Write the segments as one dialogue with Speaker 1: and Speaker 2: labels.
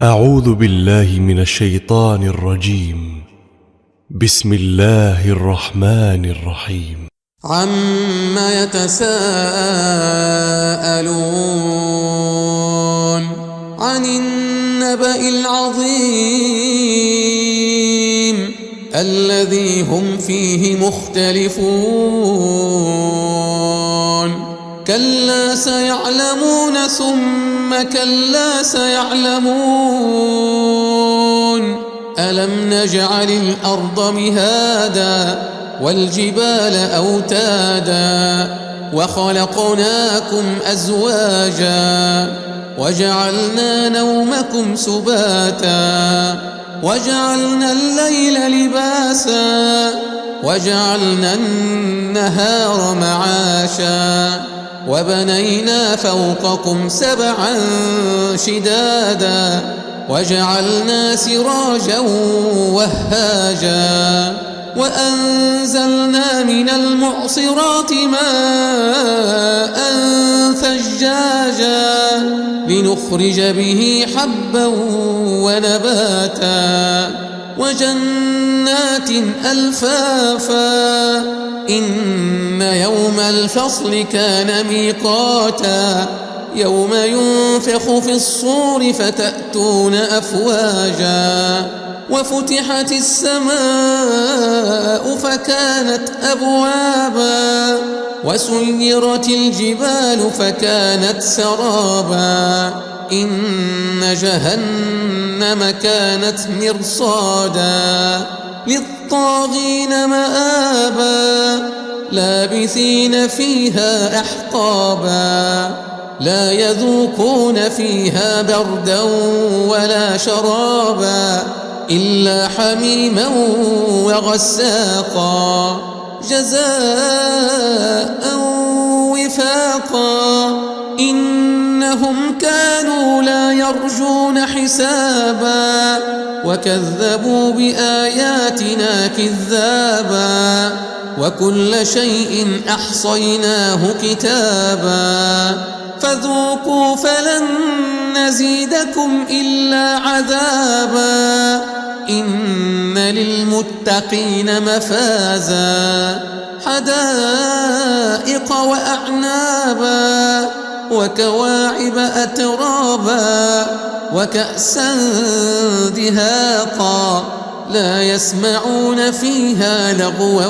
Speaker 1: أعوذ بالله من الشيطان الرجيم. بسم الله الرحمن الرحيم.
Speaker 2: عما يتساءلون عن النبأ العظيم الذي هم فيه مختلفون كلا سيعلمون ثم كلا سيعلمون ألم نجعل الأرض مهادا والجبال أوتادا وخلقناكم أزواجا وجعلنا نومكم سباتا وجعلنا الليل لباسا وجعلنا النهار معاشا وبنينا فوقكم سبعا شدادا وجعلنا سراجا وهاجا وأنزلنا من المعصرات ماء ثجاجا لنخرج به حبا ونباتا وجنات ألفافا إن يوم الفصل كان ميقاتا يوم ينفخ في الصور فتأتون أفواجا وفتحت السماء فكانت أبوابا وسيرت الجبال فكانت سرابا إن جهنم كانت مرصادا للطاغين مآبا لابثين فيها أحقابا لا يذوقون فيها بردا ولا شرابا إلا حميما وغساقا جزاء وفاقا إنهم كانوا لا يرجون حسابا وكذبوا بآياتنا كذابا وكل شيء أحصيناه كتابا فذوقوا فلن نزيدكم إلا عذابا إن للمتقين مفازا حدائق وأعنابا وكواعب أترابا وكأسا دهاقا لا يسمعون فيها لغوا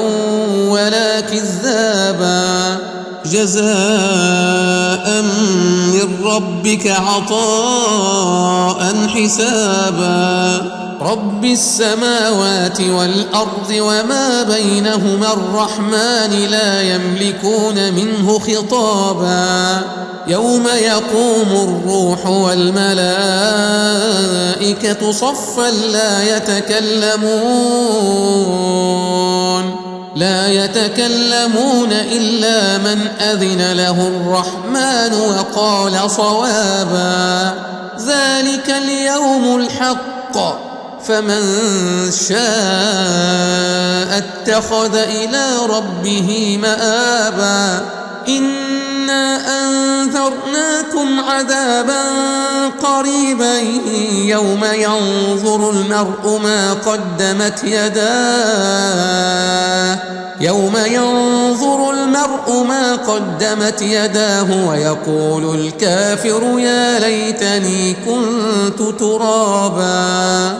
Speaker 2: ولا كذابا جزاء من ربك عطاء حسابا رب السماوات والأرض وما بينهما الرحمن لا يملكون منه خطابا يوم يقوم الروح والملائكة صفا لا يتكلمون إلا من أذن له الرحمن وقال صوابا ذلك اليوم الحق فمن شاء اتخذ إلى ربه مآبا إنا أنذرناكم عذابا قريبا يوم ينظر المرء ما قدمت يداه ويقول الكافر يا ليتني كنت ترابا.